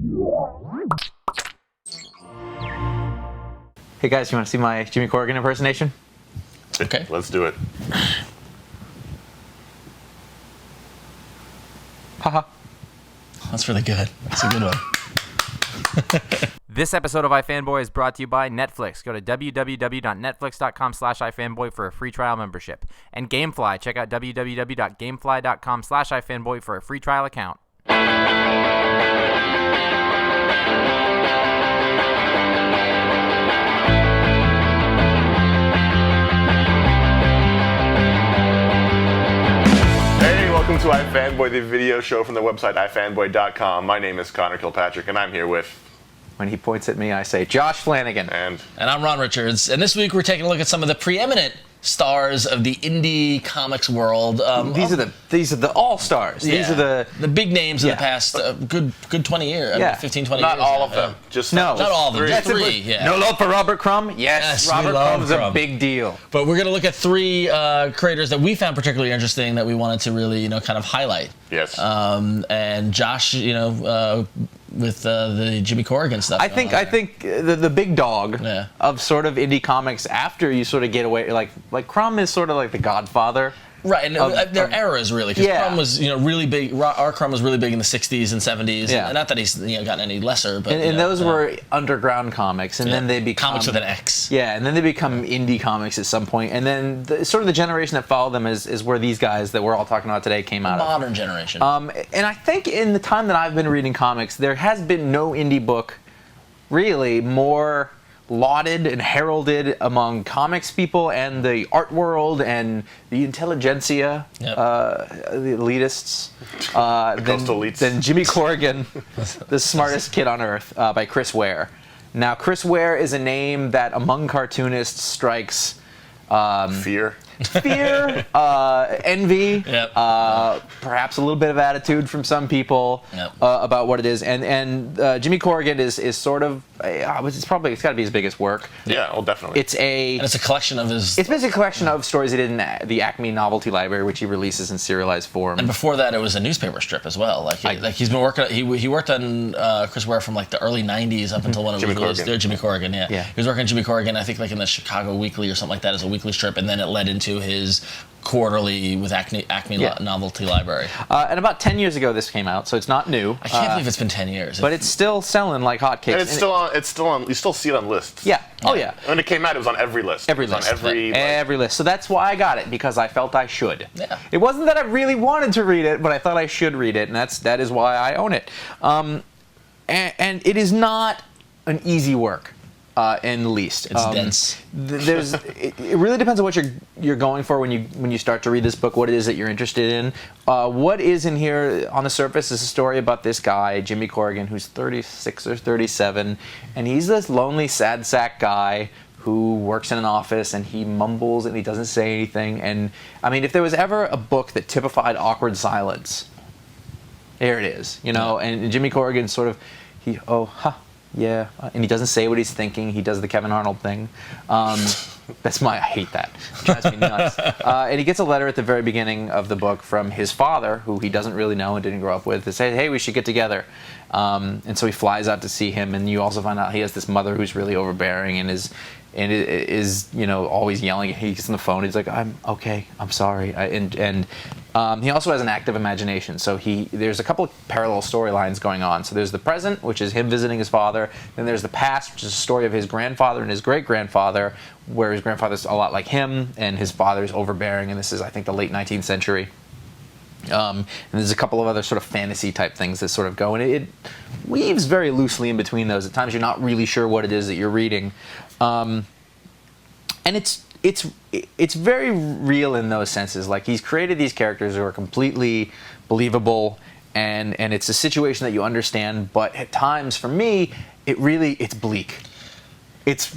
Hey guys, you want to see my Jimmy Corrigan impersonation? Okay. Let's do it. Haha. That's really good. That's a good one. This episode of iFanboy is brought to you by Netflix. Go to www.netflix.com/iFanboy for a free trial membership. And Gamefly. Check out www.gamefly.com/iFanboy for a free trial account. Welcome to iFanboy, the video show from the website iFanboy.com. My name is Conor Kilpatrick, and I'm here with... When he points at me, I say, Josh Flanagan. And I'm Ron Richards. And this week we're taking a look at some of the preeminent stars of the indie comics world. These are the all-stars. Yeah, These are the big names of the past good 20 years. Yeah. 15, 20 not years. all of them. Just No. Not all of them, just Three. three. Yeah. No love for Robert Crumb? Yes, we Robert love Crumb's a Crumb. big deal. But we're going to look at three creators that we found particularly interesting that we wanted to really, kind of highlight. Yes. And Josh, with the Jimmy Corrigan stuff. I think the big dog Yeah. of sort of indie comics after you sort of get away, like Crumb is sort of like the godfather. Right, and their eras really, because Crumb was really big. Our Crumb was really big in the '60s and '70s, Yeah. and not that he's gotten any lesser, but And those were underground comics, and then they become comics with an X. Yeah, and then they become indie comics at some point, and then sort of the generation that followed them is where these guys that we're all talking about today came out of. Modern generation. And I think in the time that I've been reading comics, there has been no indie book really more lauded and heralded among comics people and the art world and the intelligentsia, Yep. the elitists, coastal elites. than Jimmy Corrigan, the smartest kid on earth, by Chris Ware. Now, Chris Ware is a name that among cartoonists strikes fear. fear, envy, Yep. perhaps a little bit of attitude from some people Yep. about what it is. And Jimmy Corrigan is sort of it's got to be his biggest work. Yeah, well, definitely. It's and it's a collection of his. It's basically a collection of stories he did in the Acme Novelty Library, which he releases in serialized form. And before that, it was a newspaper strip as well. He's been working. He worked on Chris Ware from like the early '90s up until when it was released. Corrigan. Jimmy Corrigan, yeah. Yeah. He was working on Jimmy Corrigan, I think, like in the Chicago Weekly or something like that as a weekly strip, and then it led into his quarterly with Acme Yeah. Novelty Library. And about 10 years ago, this came out, so it's not new. I can't believe it's been 10 years. But it's still selling like hotcakes. and it's still on. You still see it on lists. Yeah. Oh, yeah. When it came out, it was on every list. Every It was list. On every. Every list. So that's why I got it, because I felt I should. Yeah. It wasn't that I really wanted to read it, but I thought I should read it, and that is why I own it. And it is not an easy work. In the least, It's dense. It really depends on what you're going for when you start to read this book. What it is that you're interested in. What is in here on the surface is a story about this guy, Jimmy Corrigan, who's 36 or 37, and he's this lonely, sad sack guy who works in an office and he mumbles and he doesn't say anything. And I mean, if there was ever a book that typified awkward silence, here it is. And Jimmy Corrigan sort of yeah, and he doesn't say what he's thinking. He does the Kevin Arnold thing. I hate that. It drives me nuts. And he gets a letter at the very beginning of the book from his father, who he doesn't really know and didn't grow up with, to say, hey, we should get together. And so he flies out to see him, and you also find out he has this mother who's really overbearing and is always yelling. He gets on the phone. He's like, I'm okay. I'm sorry. He also has an active imagination. So there's a couple of parallel storylines going on. So there's the present, which is him visiting his father. Then there's the past, which is a story of his grandfather and his great-grandfather, where his grandfather's a lot like him, and his father's overbearing. And this is, I think, the late 19th century. And there's a couple of other sort of fantasy type things that sort of go, and it weaves very loosely in between those. At times you're not really sure what it is that you're reading, and it's very real in those senses. Like, he's created these characters who are completely believable, and it's a situation that you understand. But at times, for me, it's bleak. It's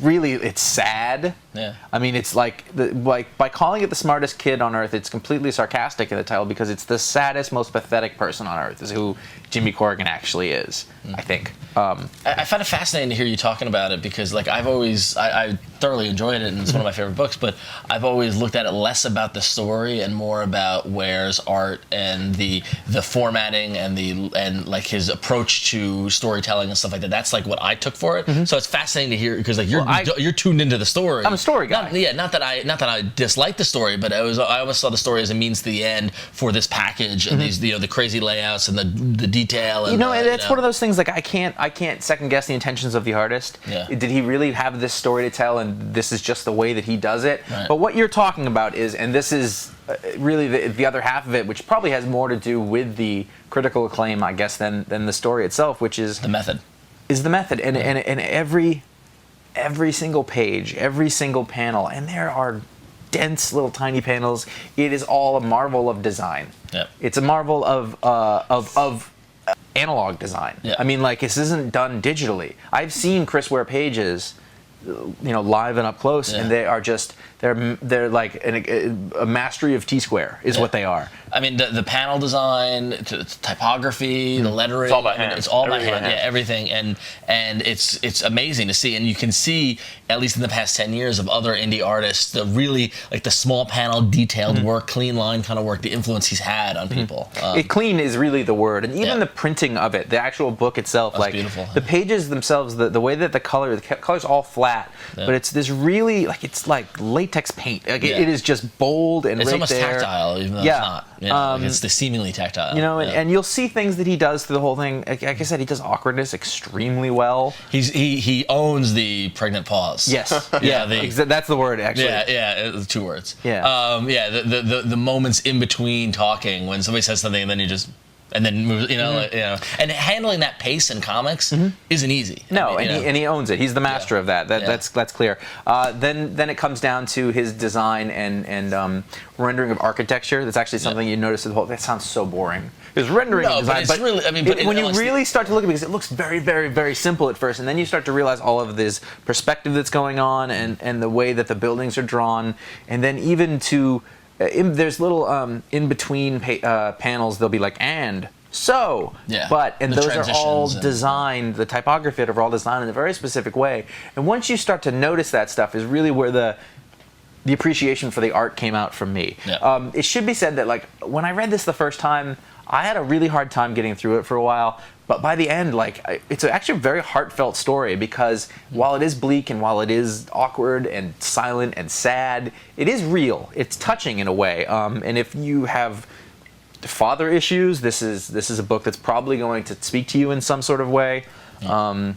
sad. Yeah. I mean, it's like by calling it the smartest kid on earth, it's completely sarcastic in the title because it's the saddest, most pathetic person on earth is who Jimmy Corrigan actually is. I think. I find it fascinating to hear you talking about it because, like, I thoroughly enjoyed it and it's one of my favorite books, but I've always looked at it less about the story and more about Ware's art and the formatting and like his approach to storytelling and stuff like that. That's like what I took for it. So it's fascinating to hear because like you're tuned into the story. I'm a story guy. Not that I dislike the story, but I always saw the story as a means to the end for this package and these the crazy layouts and the detail. And, and it's one of those things like I can't second guess the intentions of the artist. Yeah. Did he really have this story to tell, and this is just the way that he does it? Right. But what you're talking about is, and this is really the other half of it, which probably has more to do with the critical acclaim, I guess, than the story itself, which is the method. Is the method, and every single page, every single panel, and there are dense little tiny panels. It is all a marvel of design. Yep. It's a marvel of analog design. Yeah. I mean, like, this isn't done digitally. I've seen Chris Ware pages, live and up close, and they are just they're like a mastery of T-square is what they are. I mean, the panel design, typography, the lettering. It's all by hand. It's all by Everything hand. by hand. Yeah, everything, and it's amazing to see. And you can see, at least in the past 10 years, of other indie artists, the really like the small panel, detailed work, clean line kind of work, the influence he's had on people. Clean is really the word, and even the printing of it, the actual book itself, That's like beautiful. the pages themselves, the way that the color's all flat, but it's this really it's like latex paint. Like it is just bold and it's right almost there. tactile, even though it's not. Like it's the seemingly tactile. And you'll see things that he does through the whole thing. Like I said, he does awkwardness extremely well. He owns the pregnant pause. Yes, that's the word actually. Yeah, 2 words. Yeah. The moments in between talking when somebody says something and then you just and then moves, and handling that pace in comics isn't easy. No, and he owns it. He's the master of that. That's clear. Then it comes down to his design and rendering of architecture. That's actually something you notice. That sounds so boring. His rendering No, design, but it's really. when you really start to look at it, because it looks very, very, very simple at first, and then you start to realize all of this perspective that's going on, and the way that the buildings are drawn, and then even to. There's little in between panels. They'll be like and so, but and those are all designed. The typography are all designed in a very specific way. And once you start to notice that stuff, is really where the appreciation for the art came out from me. Yeah. It should be said that like when I read this the first time, I had a really hard time getting through it for a while. But by the end, it's actually a very heartfelt story because while it is bleak and while it is awkward and silent and sad, it is real. It's touching in a way. And if you have father issues, this is a book that's probably going to speak to you in some sort of way. I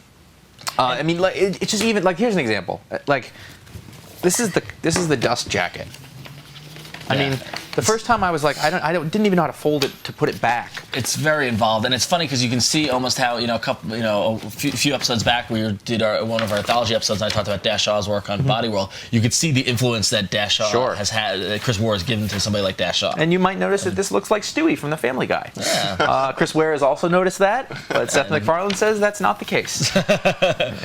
mean, it's just even like here's an example. Like this is the dust jacket. I mean, the first time I was like, didn't even know how to fold it to put it back. It's very involved, and it's funny because you can see almost how a few episodes back we did one of our anthology episodes. And I talked about Dash Shaw's work on Body World. You could see the influence that Dash Shaw has had, that Chris Ware has given to somebody like Dash Shaw. And you might notice that this looks like Stewie from The Family Guy. Yeah. Chris Ware has also noticed that, but Seth MacFarlane says that's not the case.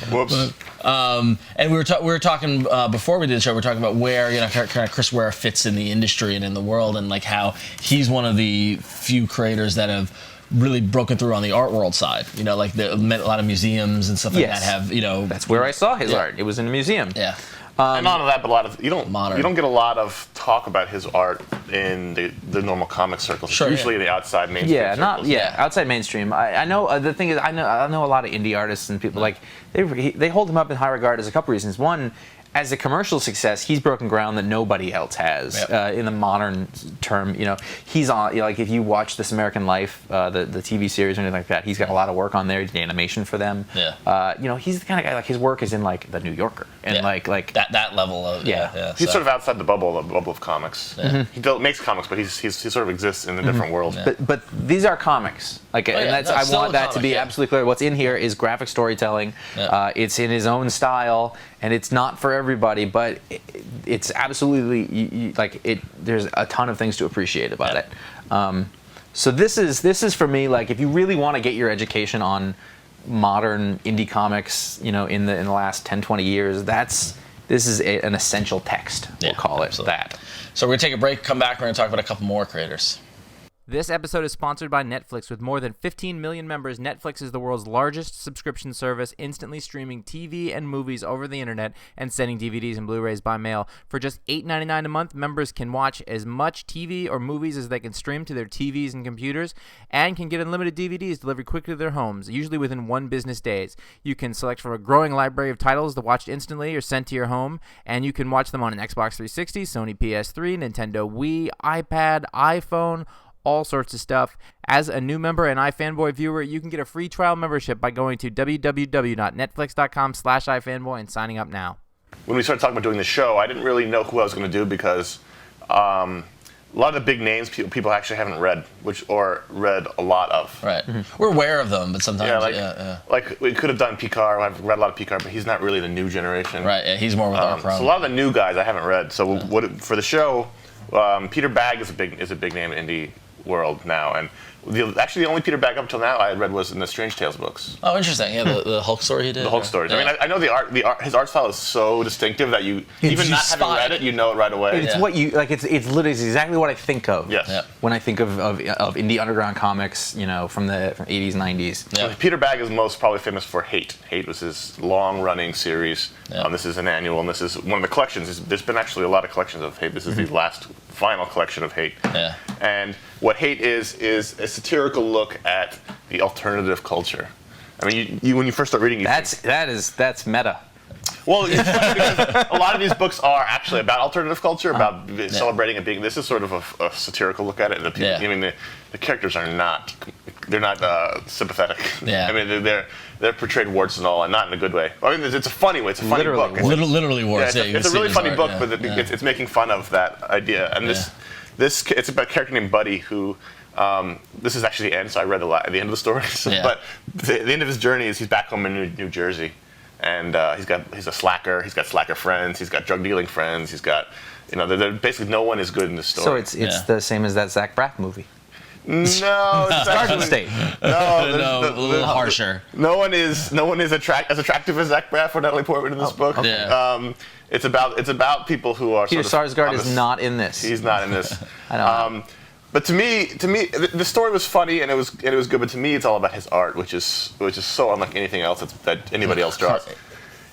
Whoops. And we were talking before we did the show. We were talking about where kind of Chris Ware fits in the industry and in the world, and like how he's one of the few creators that have really broken through on the art world side. Like a lot of museums and stuff like that have. That's where I saw his art. It was in a museum. Yeah. And not only that, but you don't get a lot of talk about his art in the normal comic circles. It's usually the outside mainstream. Outside mainstream. I know the thing is I know a lot of indie artists and people like they hold him up in high regard as a couple reasons. One, as a commercial success, he's broken ground that nobody else has in the modern term. He's on if you watch This American Life, the TV series or anything like that, he's got a lot of work on there. He did animation for them. Yeah. He's the kind of guy his work is in the New Yorker and like that level of He's sort of outside the bubble of comics. Yeah. He makes comics, but he sort of exists in a different world. But these are comics. I want that to be absolutely clear. What's in here is graphic storytelling. It's in his own style. And it's not for everybody, but it's absolutely there's a ton of things to appreciate about it. So this is for me if you really want to get your education on modern indie comics, in the last 10, 20 years, this is an essential text. We'll call it absolutely. that. So we're going to take a break, come back, we're going to talk about a couple more creators. This episode is sponsored by Netflix. With more than 15 million members, Netflix is the world's largest subscription service, instantly streaming TV and movies over the internet and sending DVDs and Blu-rays by mail. For just $8.99 a month, members can watch as much TV or movies as they can stream to their TVs and computers, and can get unlimited DVDs delivered quickly to their homes, usually within 1 business days. You can select from a growing library of titles to watch instantly or sent to your home, and you can watch them on an Xbox 360, Sony PS3, Nintendo Wii, iPad, iPhone, all sorts of stuff. As a new member and iFanboy viewer, you can get a free trial membership by going to www.netflix.com/iFanboy and signing up now. When we started talking about doing the show, I didn't really know who I was going to do because a lot of the big names people actually haven't read, read a lot of. Right. We're aware of them, but sometimes, like we could have done Picard. I've read a lot of Picard, but he's not really the new generation. Right. Yeah, he's more with our So a lot of the new guys I haven't read. So for the show, Peter Bagge is a big name in indie world now, and the only Peter Bagge up until now I had read was in the Strange Tales books. Oh, interesting. Yeah, the Hulk story he did. The Hulk stories. Yeah. I mean, I know the art. His art style is so distinctive that you even not having read it, you know it right away. It's what you like. It's literally exactly what I think of. Yes. Yeah. When I think of indie underground comics, from the 80s, 90s. Yeah. So Peter Bagge is most probably famous for Hate. Hate was his long-running series. Yeah. This is an annual, and this is one of the collections. There's been actually a lot of collections of Hate. This is the last final collection of Hate. Yeah. And what Hate is a satirical look at the alternative culture. I mean, you when you first start reading, that's meta. Well, it's funny because a lot of these books are actually about alternative culture, about celebrating it being. This is sort of a satirical look at it. And the people, I mean, the characters are not sympathetic. Yeah. I mean, they're portrayed warts and all, and not in a good way. I mean, it's a funny way. It's a funny book. Literally warts. Yeah, it's a really funny book, but it's making fun of that idea. And it's about a character named Buddy who. This is actually the end, so I read at the end of the story. But the end of his journey is he's back home in New Jersey, and he's a slacker. He's got slacker friends. He's got drug dealing friends. He's got basically no one is good in this story. So it's the same as that Zach Braff movie. No, it's Garden State. No, a little harsher. No one is as attractive as Zach Braff or Natalie Portman in this book. Okay. Yeah. It's about people who are. Peter Sarsgaard is not in this. He's not in this. I know. But to me, the story was funny and it was good. But to me, it's all about his art, which is so unlike anything else that anybody else draws.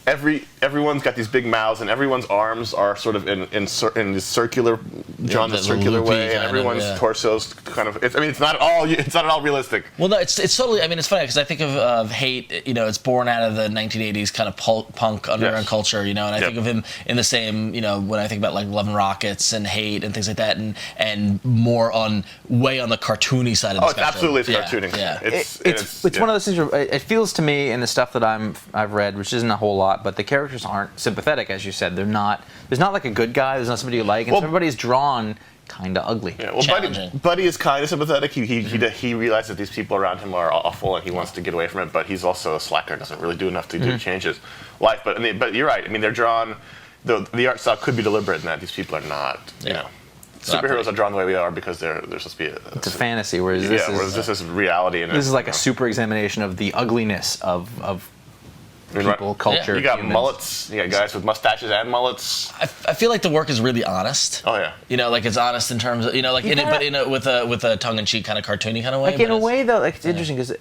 Everyone's got these big mouths, and everyone's arms are sort of in this circular, drawn the circular way, and everyone's torso's kind of. It's not at all realistic. Well, no, it's totally. I mean, it's funny because I think of Hate. It's born out of the 1980s kind of punk underground culture. And I think of him in the same. When I think about like Love and Rockets and Hate and things like that, and more way on the cartoony side of the spectrum. It's cartooning. Yeah. It's one of those things where it feels to me in the stuff that I've read, which isn't a whole lot, but the characters aren't sympathetic, as you said. There's not like a good guy. There's not somebody you like, and so everybody's drawn kind of ugly. Yeah, well, Buddy is kind of sympathetic. He realizes that these people around him are awful, and he wants to get away from it. But he's also a slacker. Doesn't really do enough to change his life. But you're right. I mean, they're drawn. The art style could be deliberate in that these people are not. Superheroes are drawn the way we are because they're supposed to be. It's a fantasy, whereas this is reality. This is like a super examination of the ugliness of people, culture. You got humans. Mullets. You got guys with mustaches and mullets. I feel like the work is really honest. Oh yeah. Like it's honest in terms of with a tongue-in-cheek kind of cartoony kind of way. Like in a way though, like it's interesting because.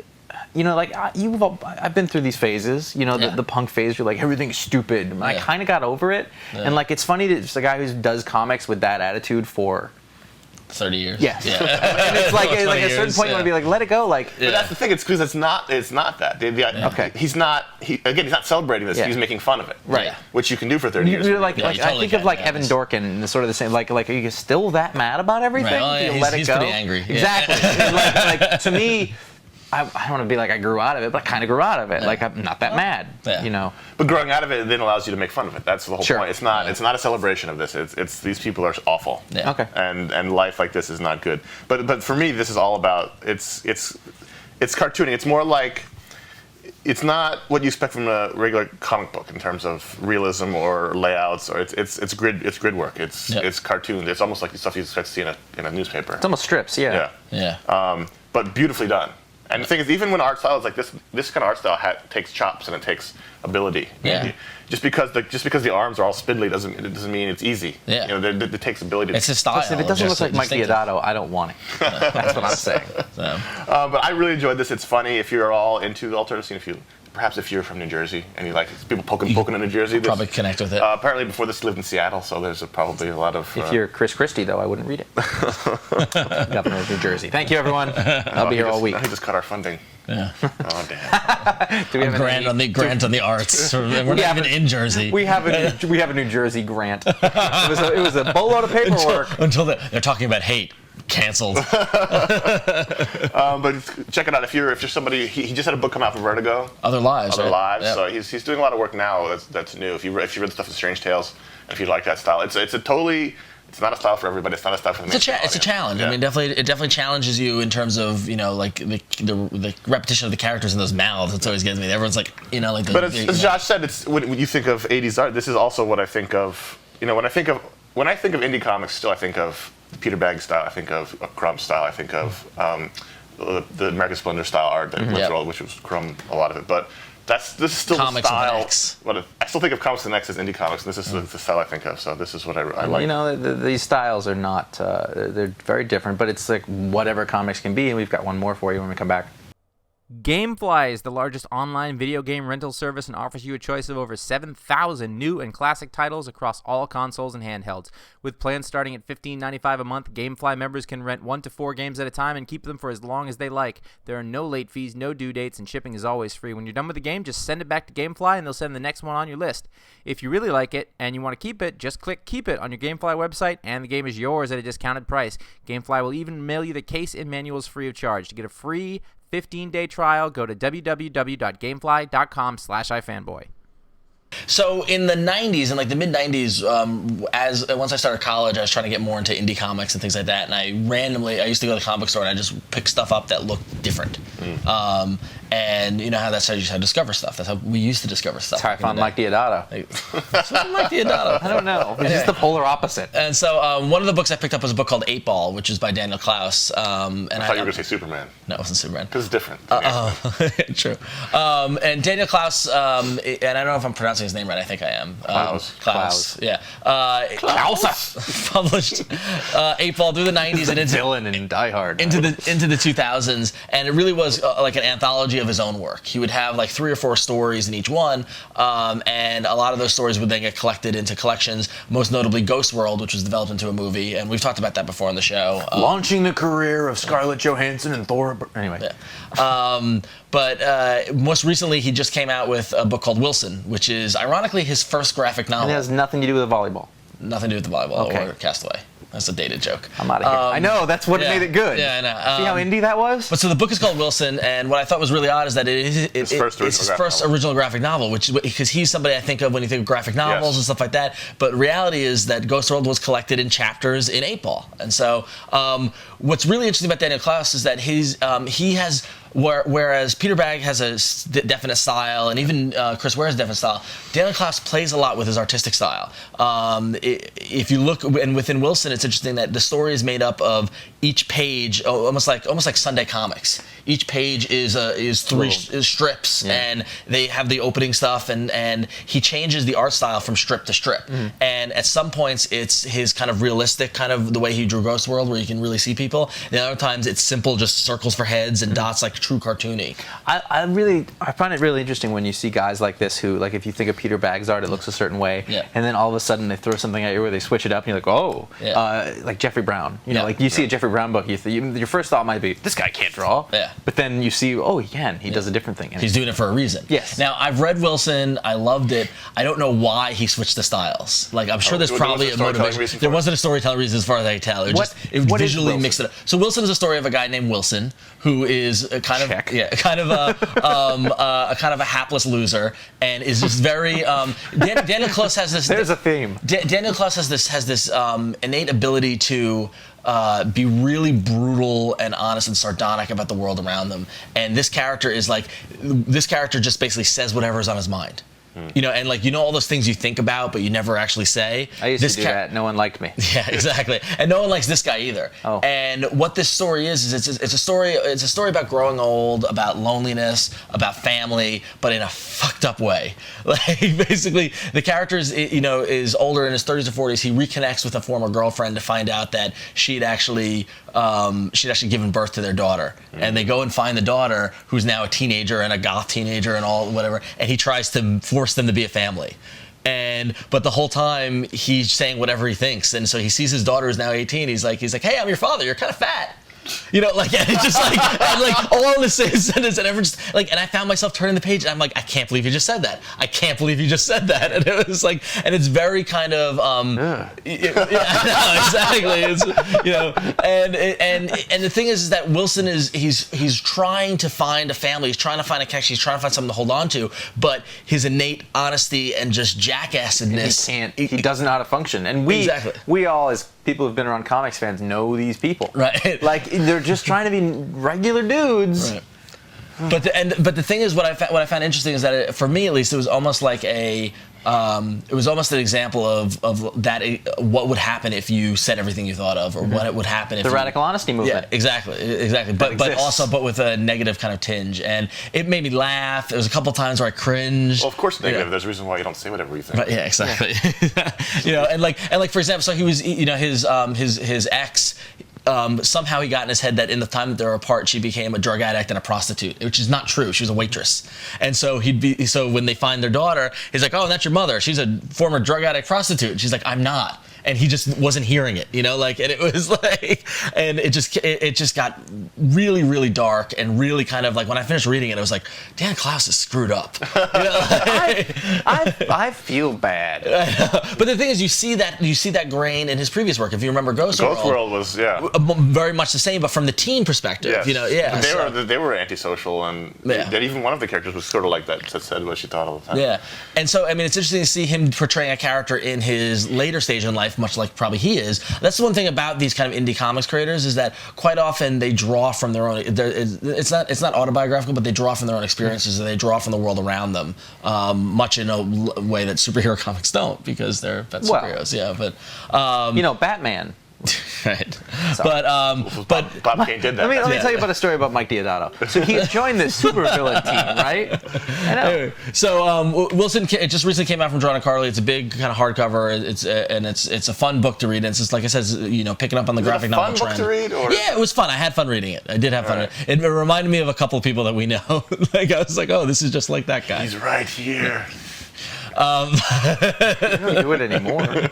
I've been through these phases. The punk phase. You're like everything's stupid. And I kind of got over it, and like it's funny that just a guy who does comics with that attitude for 30 years. Yes. Yeah. And it's like at a certain point you want to be like, let it go. Like, but that's the thing. It's because it's not that. Okay. He's not celebrating this. Yeah. He's making fun of it. Right. Yeah. Which you can do for 30 years. I think of like Evan Dorkin and sort of the same. Like, are you still that mad about everything? Right. Well, you let it go? He's pretty angry. Exactly. like to me. I don't want to be like I grew out of it, but I kind of grew out of it. Yeah. Like I'm not that mad, But growing out of it then allows you to make fun of it. That's the whole point. It's not a celebration of this. It's these people are awful. Yeah. Okay. And life like this is not good. But for me, this is all about it's cartooning. It's more like it's not what you expect from a regular comic book in terms of realism or layouts or it's grid work. It's cartoons. It's almost like the stuff you expect to see in a newspaper. It's almost strips. Yeah. But beautifully done. And the thing is, even when art style is like this kind of art style takes chops and it takes ability. Yeah. Just because the arms are all spindly doesn't mean it's easy. Yeah. You know, it takes ability. It's his style. If it doesn't look like Mike Deodato, I don't want it. That's what I'm saying. So. But I really enjoyed this. It's funny if you're all into the alternative scene. Perhaps if you're from New Jersey and you like people poking in New Jersey, probably connect with it. Apparently, before this, lived in Seattle, so there's probably a lot of. If you're Chris Christie, though, I wouldn't read it. Governor of New Jersey. Thank you, everyone. I'll be here all week. He just cut our funding. Yeah. Oh damn. Do we have grant on the arts. We're not even in Jersey. We have a New Jersey grant. It was a boatload of paperwork. Until they're talking about hate. Canceled. But check it out if you're somebody. He just had a book come out from Vertigo. Other Lives. Yep. So he's doing a lot of work now. That's new. If you read the stuff in Strange Tales, and if you like that style, it's not a style for everybody. It's not a style for the mainstream It's a challenge. Yeah. I mean, it definitely challenges you in terms of like the repetition of the characters in those mouths. It's always gets me. Everyone's like like. But as Josh said, it's when you think of '80s art. This is also what I think of. When I think of indie comics, still I think of the Peter Bagge style. I think of Crumb style. I think of the American Splendor style art that went through all, which was Crumb, a lot of it. But this is still comics the style. I still think of Comics with an X as indie comics. And this is the style I think of. So this is what I like. These styles are not. They're very different, but it's like whatever comics can be. And we've got one more for you when we come back. Gamefly is the largest online video game rental service and offers you a choice of over 7,000 new and classic titles across all consoles and handhelds. With plans starting at $15.95 a month, Gamefly members can rent 1 to 4 games at a time and keep them for as long as they like. There are no late fees, no due dates, and shipping is always free. When you're done with the game, just send it back to Gamefly and they'll send the next one on your list. If you really like it and you want to keep it, just click Keep It on your Gamefly website and the game is yours at a discounted price. Gamefly will even mail you the case and manuals free of charge. To get a free 15-day trial, go to www.gamefly.com/iFanboy. So in the 90s, in like the mid-90s, once I started college, I was trying to get more into indie comics and things like that, and I used to go to the comic book store and I just pick stuff up that looked different. And you know how that's how you just had to discover stuff. That's how we used to discover stuff. That's how I found Mike Deodato. Mike Deodato. I don't know. It's just the polar opposite. And so one of the books I picked up was a book called 8 Ball, which is by Daniel Clowes. And I thought you were going to say Superman. No, it wasn't Superman. Because it's different. True. And Daniel Clowes, and I don't know if I'm pronouncing his name right. I think I am. Clowes. Yeah. Clowes. Published 8 Ball through the 90s and into villain in Die Hard. Into the 2000s, and it really was like an anthology of his own work. He would have like 3 or 4 stories in each one, and a lot of those stories would then get collected into collections, most notably Ghost World, which was developed into a movie, and we've talked about that before on the show. Launching the career of Scarlett Johansson and Thor. Anyway. Yeah. But most recently, he just came out with a book called Wilson, which is ironically his first graphic novel. And it has nothing to do with volleyball. Nothing to do with the volleyball Okay. or Castaway. That's a dated joke. I'm out of here. I know, that's what made it good. Yeah, I know. See how indie that was? But so the book is called Wilson, and what I thought was really odd is that it's his first original graphic novel, which because he's somebody I think of when you think of graphic novels and stuff like that. But reality is that Ghost World was collected in chapters in 8 Ball. And so what's really interesting about Daniel Clowes is that he has. Whereas Peter Bagge has a definite style, and even Chris Ware has a definite style, Daniel Clowes plays a lot with his artistic style. If you look, and within Wilson, it's interesting that the story is made up of each page, almost like Sunday comics. Each page is 3 strips, and they have the opening stuff, and he changes the art style from strip to strip. And at some points, it's his kind of realistic, kind of the way he drew Ghost World, where you can really see people. And other times, it's simple, just circles for heads and dots, like true cartoony. I find it really interesting when you see guys like this who, like, if you think of Peter Bagge's art, it looks a certain way, and then all of a sudden they throw something at you where they switch it up, and you're like, oh, like Jeffrey Brown. You know, like you see a Jeffrey Brown book, your first thought might be, this guy can't draw. But then you see, oh, he can. He does a different thing. He's doing it for a reason. Yes. Now, I've read Wilson. I loved it. I don't know why he switched the styles. Like, I'm sure there's probably a motivation. There wasn't a storytelling reason as far as I can tell. It visually mixed it up. So Wilson is a story of a guy named Wilson who is a kind of a hapless loser, and is just very. Daniel Clowes has this. There's a theme. Daniel Clowes has this innate ability to be really brutal and honest and sardonic about the world around them. And this character just basically says whatever's on his mind. You know, and like, you know, all those things you think about but you never actually say. I used to do that. No one liked me. Yeah, exactly. And no one likes this guy either. Oh. And what this story is it's a story about growing old, about loneliness, about family, but in a fucked up way. Like, basically, the character is, you know, is older, in his 30s or 40s. He reconnects with a former girlfriend to find out that she'd actually given birth to their daughter. And they go and find the daughter, who's now a teenager and a goth teenager and all whatever. And he tries to force them to be a family. But the whole time he's saying whatever he thinks, and so he sees his daughter who's now 18. He's like, hey, I'm your father. You're kind of fat. You know, like, and it's just like, and like all in the same sentence, and everyone's just like, and I found myself turning the page, and I'm like, I can't believe you just said that. I can't believe you just said that. And it was like, and it's very kind of, yeah, exactly. It's, you know, and the thing is that Wilson he's trying to find a family, he's trying to find a connection, he's trying to find something to hold on to, but his innate honesty and just jackassedness, he doesn't know how to function. And we all, as people who've been around comics fans, know these people. Right. Like, they're just trying to be regular dudes. Right. But the thing is, what I found interesting is that for me at least, it was almost like it was almost an example of that, what would happen if you said everything you thought of, or what it would happen if the radical honesty movement. Yeah, exactly. But with a negative kind of tinge, and it made me laugh. There was a couple times where I cringed. Well, of course, negative. You know. There's a reason why you don't say whatever you think. But yeah, exactly. Yeah. You know, and like for example, so he was, you know, his ex. Somehow he got in his head that in the time that they were apart, she became a drug addict and a prostitute, which is not true. She was a waitress. And so when they find their daughter, he's like, oh, that's your mother. She's a former drug addict prostitute. And she's like, I'm not. And he just wasn't hearing it, you know, like, and it was like, and it just got really, really dark, and really kind of like, when I finished reading it, I was like, Dan Clowes is screwed up. You know, like, I feel bad. But the thing is, you see that grain in his previous work. If you remember Ghost World was, yeah, very much the same, but from the teen perspective. Yes. You know, yeah. They were antisocial, and even one of the characters was sort of like that said what she thought all the time. Yeah, and so I mean, it's interesting to see him portraying a character in his later stage in life, much like probably he is. That's the one thing about these kind of indie comics creators, is that quite often they draw from their own. It's not autobiographical, but they draw from their own experiences, and they draw from the world around them, much in a way that superhero comics don't, because they're superheroes. Yeah, but you know, Batman. Right. Sorry. But Bob Kane did that. Let me tell you about a story about Mike Deodato. So he joined this supervillain team, right? I know. Anyway, so Wilson, it just recently came out from John and Carly. It's a big kind of hardcover. It's a fun book to read. And it's just, like I said, you know, picking up on the graphic novel trend. Fun book to read? Or? Yeah, it was fun. I had fun reading it. I did have fun. Right. It reminded me of a couple of people that we know. Like, I was like, oh, this is just like that guy. He's right here. I don't do it anymore. I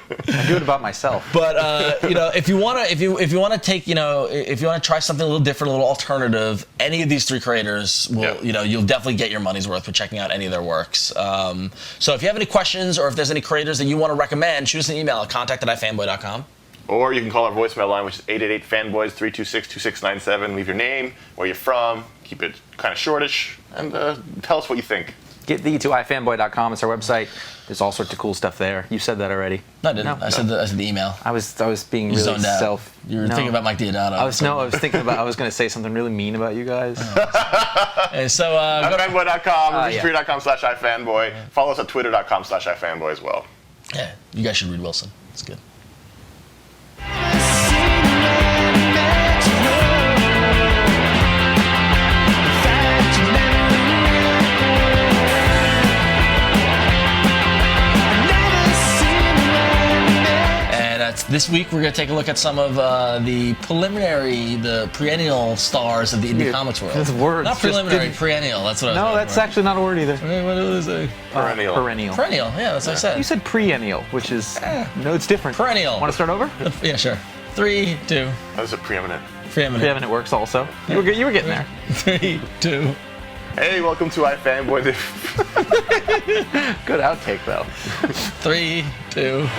do it about myself. But you know, if you want to take, you know, if you want to try something a little different, a little alternative, any of these three creators will, you know, you'll definitely get your money's worth with checking out any of their works. So if you have any questions, or if there's any creators that you want to recommend, shoot us an email at contact@ifanboy.com. Or you can call our voicemail line, which is 888-FANBOYS-326-2697. Leave your name, where you're from, keep it kind of shortish, and tell us what you think. Get thee to ifanboy.com. It's our website. There's all sorts of cool stuff there. You said that already. No, I didn't. I said the email. I was being really self. You were thinking about Mike Deodato. I was thinking about. I was going to say something really mean about you guys. Hey, so ifanboy.com, readstreet.com/ifanboy. Follow us at twitter.com/ifanboy as well. Yeah, you guys should read Wilson. It's good. This week we're going to take a look at some of the perennial stars of the indie comics world. This word not preliminary, perennial. That's what I was No, that's actually not a word either. What did I say? Perennial. Perennial. Perennial, yeah, that's what I said. You said preennial, which is no, it's different. Perennial. Want to start over? Yeah, sure. 3, 2. That was a preeminent. Preeminent works also. You were getting there. 3, 2. Hey, welcome to iFanboy. Good outtake though. 3, 2.